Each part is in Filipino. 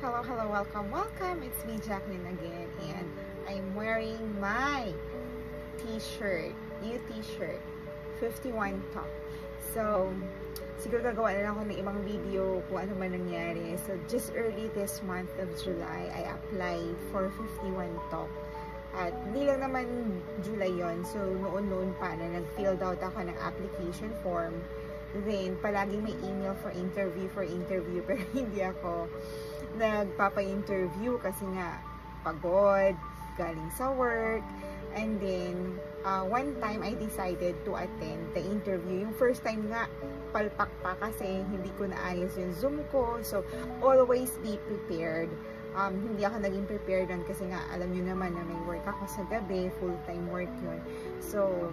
Hello, welcome. It's me, Jacqueline again, and I'm wearing my t-shirt, new t-shirt, 51 Talk. So, siguro gagawa na lang ako ng ibang video kung ano man nangyari. So, just early this month of July, I applied for 51 Talk. At hindi lang naman July yon. So, noon pa na nag-filled out ako ng application form. Then, palagi may email for interview, pero hindi ako nagpapa-interview kasi nga pagod, galing sa work. And then, one time I decided to attend the interview. Yung first time nga, palpak pa kasi hindi ko naayos yung Zoom ko. So, always be prepared. Hindi ako naging prepared doon kasi nga, alam nyo naman na may work ako sa gabi, full-time work yun. So,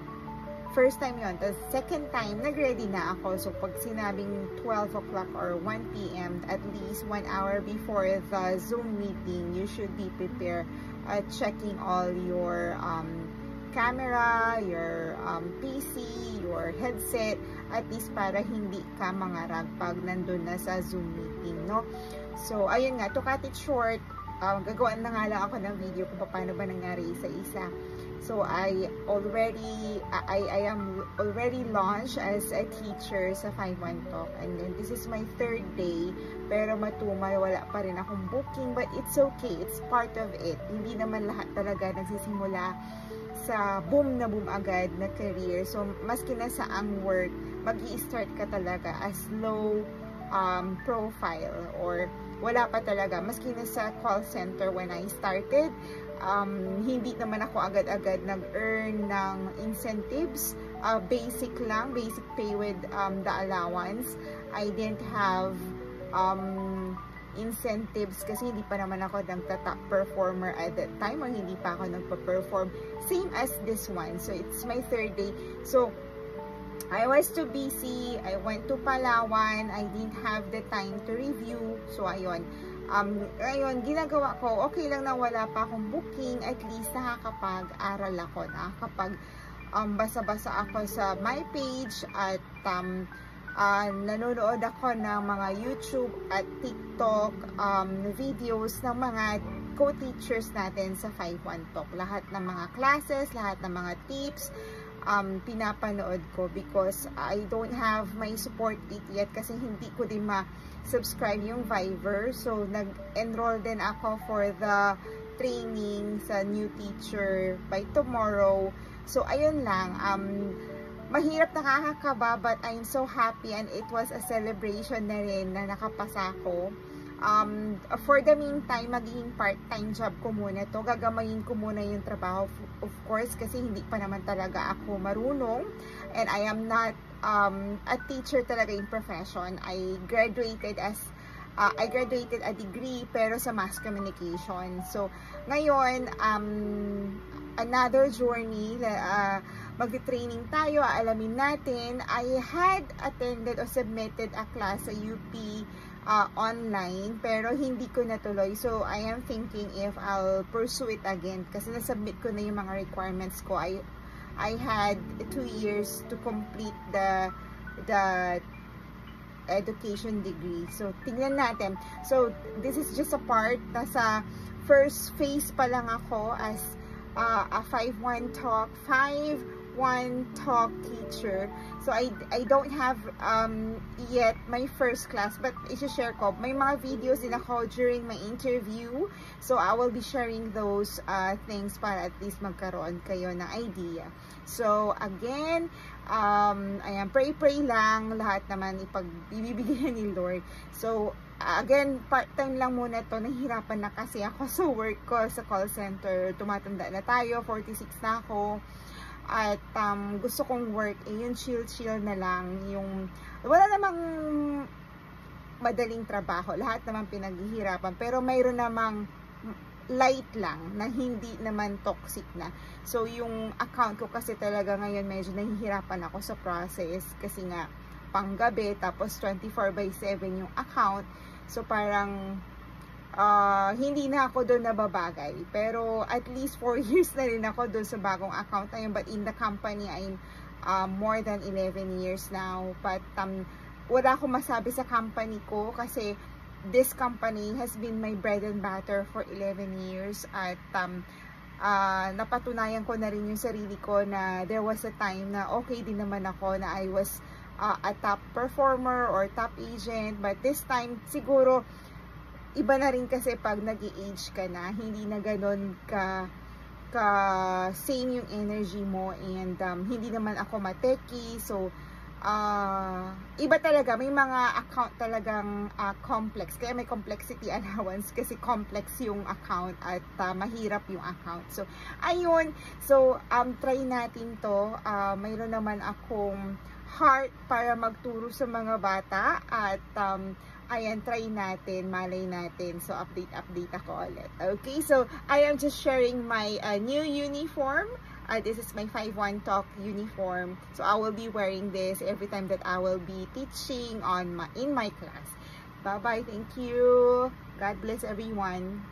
first time yun. Tapos second time, nag-ready na ako. So, pag sinabing 12 o'clock or 1 p.m., at least 1 hour before the Zoom meeting, you should be prepared checking all your camera, your PC, your headset, at least para hindi ka mangarag pag nandun na sa Zoom meeting, no? So, ayun nga, to cut it short, gagawin na nga lang ako ng video kung paano ba nangyari isa-isa. So I am already launched as a teacher sa 51 Talk, and then this is my third day, pero matumay wala pa rin akong booking, but it's okay, it's part of it. Hindi naman lahat talaga nagsisimula sa boom na boom agad na career. So maski na sa ang work, mag-i-start ka talaga as low profile, or wala pa talaga. Maski na sa call center when I started, hindi naman ako agad-agad nag-earn ng incentives. Basic lang, basic pay with the allowance. I didn't have incentives kasi hindi pa naman ako nagta-top performer at that time, or hindi pa ako nagpa-perform. Same as this one. So, it's my third day. So, I was too busy. I went to Palawan. I didn't have the time to review. So, ayun. Ngayon, ginagawa ko, okay lang na wala pa akong booking. At least nakakapag-aral ako. Nakakapag basa-basa ako sa my page. At nanonood ako ng mga YouTube at TikTok videos ng mga co-teachers natin sa 51 Talk. Lahat ng mga classes, lahat ng mga tips, pinapanood ko because I don't have my support kit yet kasi hindi ko din ma-subscribe yung Viber. So, nag-enroll din ako for the training sa new teacher by tomorrow. So, ayun lang. Mahirap, nakakakaba, but I'm so happy, and it was a celebration na rin na nakapasa ko. For the meantime, magiging part-time job ko muna to. Gagamayin ko muna yung trabaho, of course, kasi hindi pa naman talaga ako marunong. And I am not a teacher talaga in profession. I graduated a degree pero sa mass communication. So, ngayon, another journey, mag-training tayo, alamin natin. I had attended or submitted a class sa UP online, pero hindi ko natuloy. So, I am thinking if I'll pursue it again kasi nasubmit ko na yung mga requirements ko. I had 2 years to complete the education degree. So, tingnan natin. So, this is just a part. Nasa first phase pa lang ako as a 51 Talk teacher. So, I don't have yet my first class, but i-share ko. May mga videos din ako during my interview. So, I will be sharing those things para at least magkaroon kayo ng idea. So, again, ayan, pray lang. Lahat naman ipagbibigyan ni Lord. So, again, part-time lang muna to. Nahihirapan na kasi ako sa work ko sa call center. Tumatanda na tayo, 46 na ako. At gusto kong work, yung chill na lang. Yung, wala namang madaling trabaho. Lahat naman pinaghihirapan. Pero mayroon namang light lang na hindi naman toxic na. So, yung account ko kasi talaga ngayon medyo nahihirapan ako sa process. Kasi nga, panggabi, tapos 24/7 yung account. So, parang hindi na ako doon nababagay. Pero at least 4 years na rin ako doon sa bagong account na yun. But in the company, I'm more than 11 years now. But wala akong masabi sa company ko kasi this company has been my bread and butter for 11 years at napatunayan ko na rin yung sarili ko na there was a time na okay din naman ako, na I was a top performer or top agent, but this time siguro iba na rin kasi pag nag-age ka na, hindi na ganon ka same yung energy mo, and hindi naman ako mateki, so iba talaga, may mga account talagang complex, kaya may complexity allowance kasi complex yung account at mahirap yung account. So ayun, so try natin to. Mayroon naman akong heart para magturo sa mga bata at ayan, try natin, malay natin. So, update ako ulit. Okay, so, I am just sharing my new uniform. This is my 5-1 Talk uniform. So, I will be wearing this every time that I will be teaching in my class. Bye-bye. Thank you. God bless everyone.